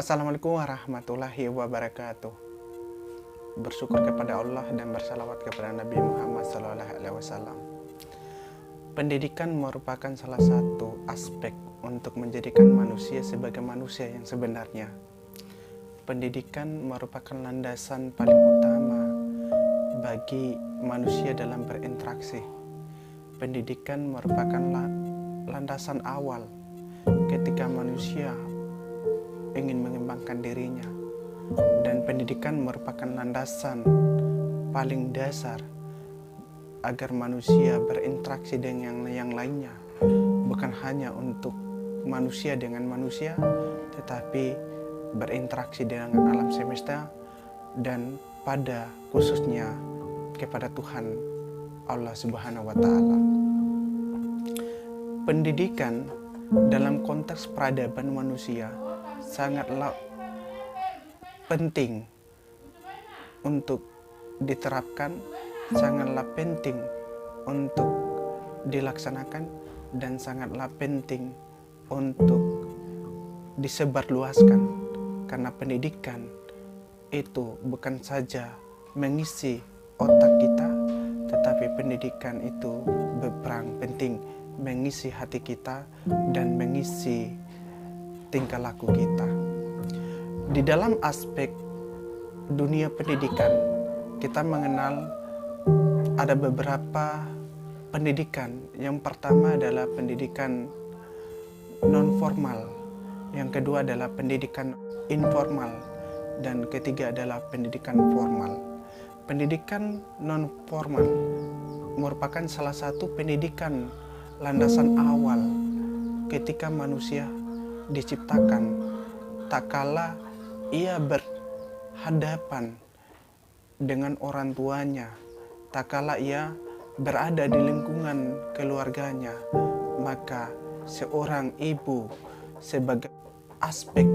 Assalamualaikum warahmatullahi wabarakatuh. Bersyukur kepada Allah dan bersalawat kepada Nabi Muhammad SAW. Pendidikan merupakan salah satu aspek untuk menjadikan manusia sebagai manusia yang sebenarnya. Pendidikan merupakan landasan paling utama bagi manusia dalam berinteraksi. Pendidikan merupakan landasan awal ketika manusia ingin mengembangkan dirinya, dan pendidikan merupakan landasan paling dasar agar manusia berinteraksi dengan yang lainnya, bukan hanya untuk manusia dengan manusia, tetapi berinteraksi dengan alam semesta dan pada khususnya kepada Tuhan Allah Subhanahu wa Ta'ala. Pendidikan dalam konteks peradaban manusia sangatlah penting untuk diterapkan, sangatlah penting untuk dilaksanakan, dan sangatlah penting untuk disebarluaskan, karena pendidikan itu bukan saja mengisi otak kita, tetapi pendidikan itu berperan penting mengisi hati kita dan mengisi tingkah laku kita. Di dalam aspek dunia pendidikan, kita mengenal ada beberapa pendidikan. Yang pertama adalah pendidikan non formal, yang kedua adalah pendidikan informal, dan ketiga adalah pendidikan formal. Pendidikan non formal merupakan salah satu pendidikan landasan awal ketika manusia diciptakan, tak kala ia berhadapan dengan orang tuanya, tak kala ia berada di lingkungan keluarganya, maka seorang ibu sebagai aspek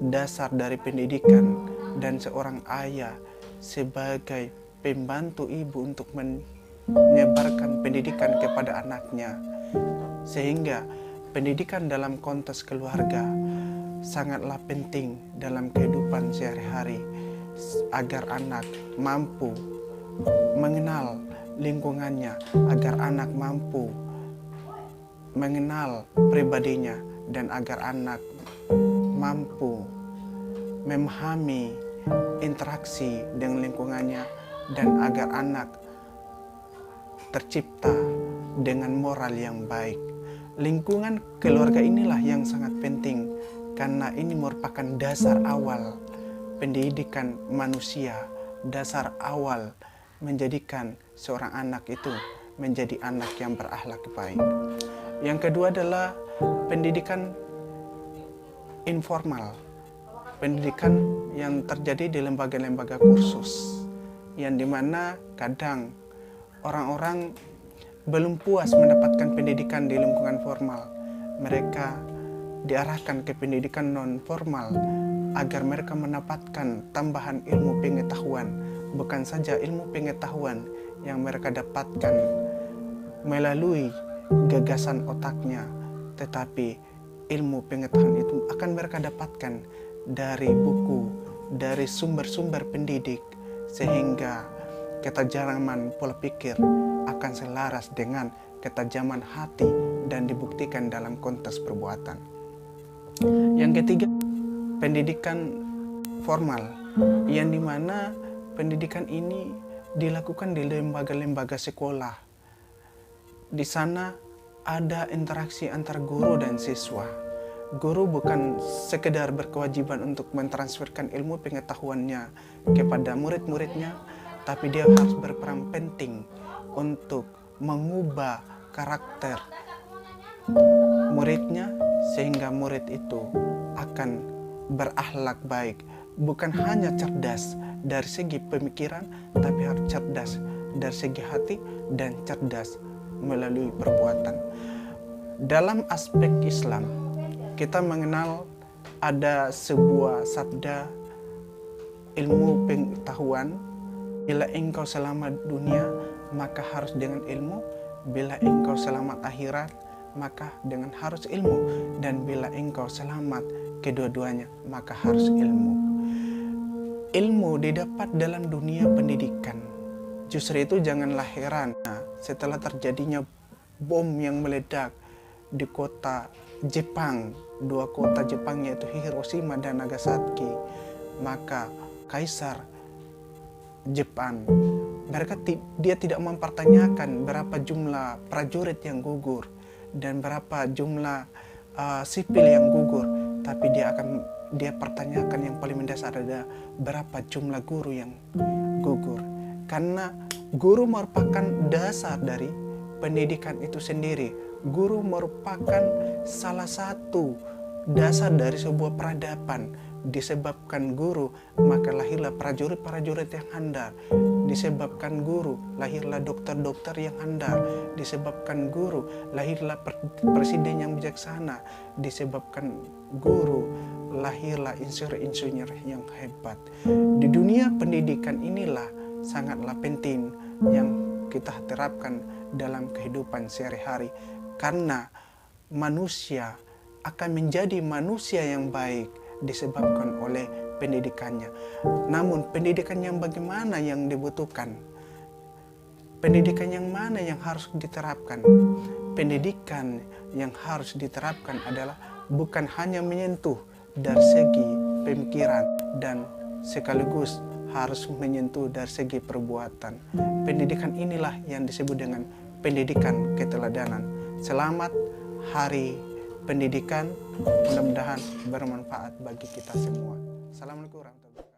dasar dari pendidikan dan seorang ayah sebagai pembantu ibu untuk menyebarkan pendidikan kepada anaknya, sehingga pendidikan dalam konteks keluarga sangatlah penting dalam kehidupan sehari-hari agar anak mampu mengenal lingkungannya, agar anak mampu mengenal pribadinya, dan agar anak mampu memahami interaksi dengan lingkungannya, dan agar anak tercipta dengan moral yang baik. Lingkungan keluarga inilah yang sangat penting, karena ini merupakan dasar awal pendidikan manusia, dasar awal menjadikan seorang anak itu menjadi anak yang berakhlak baik. Yang kedua adalah pendidikan informal, pendidikan yang terjadi di lembaga-lembaga kursus, yang dimana kadang orang-orang belum puas mendapatkan pendidikan di lingkungan formal. Mereka diarahkan ke pendidikan non formal agar mereka mendapatkan tambahan ilmu pengetahuan, bukan saja ilmu pengetahuan yang mereka dapatkan melalui gagasan otaknya, tetapi ilmu pengetahuan itu akan mereka dapatkan dari buku, dari sumber-sumber pendidik, sehingga ketajaman pola pikir akan selaras dengan ketajaman hati dan dibuktikan dalam konteks perbuatan. Yang ketiga, pendidikan formal, yang dimana pendidikan ini dilakukan di lembaga-lembaga sekolah. Di sana ada interaksi antar guru dan siswa. Guru bukan sekedar berkewajiban untuk mentransferkan ilmu pengetahuannya kepada murid-muridnya, tapi dia harus berperan penting untuk mengubah karakter muridnya, sehingga murid itu akan berakhlak baik, bukan hanya cerdas dari segi pemikiran, tapi harus cerdas dari segi hati dan cerdas melalui perbuatan. Dalam aspek Islam, kita mengenal ada sebuah sabda ilmu pengetahuan. Bila engkau selamat dunia, maka harus dengan ilmu. Bila engkau selamat akhirat, maka dengan harus ilmu. Dan bila engkau selamat kedua-duanya, maka harus ilmu. Ilmu didapat dalam dunia pendidikan. Justru itu janganlah heran setelah terjadinya bom yang meledak di kota Jepang, dua kota Jepang yaitu Hiroshima dan Nagasaki, maka Kaisar Jepang dia tidak mempertanyakan berapa jumlah prajurit yang gugur dan berapa jumlah sipil yang gugur, tapi dia pertanyakan yang paling mendasar adalah berapa jumlah guru yang gugur, karena guru merupakan dasar dari pendidikan itu sendiri. Guru merupakan salah satu dasar dari sebuah peradaban. Disebabkan guru, maka lahirlah prajurit-prajurit yang handal. Disebabkan guru, lahirlah dokter-dokter yang handal. Disebabkan guru, lahirlah presiden yang bijaksana. Disebabkan guru, lahirlah insinyur-insinyur yang hebat. Di dunia pendidikan inilah sangatlah penting yang kita terapkan dalam kehidupan sehari-hari, karena manusia akan menjadi manusia yang baik disebabkan oleh pendidikannya. Namun pendidikan yang bagaimana yang dibutuhkan? Pendidikan yang mana yang harus diterapkan? Pendidikan yang harus diterapkan adalah bukan hanya menyentuh dari segi pemikiran dan sekaligus harus menyentuh dari segi perbuatan. Pendidikan inilah yang disebut dengan pendidikan keteladanan. Selamat Hari Pendidikan, mudah-mudahan bermanfaat bagi kita semua. Assalamualaikum warahmatullahi wabarakatuh.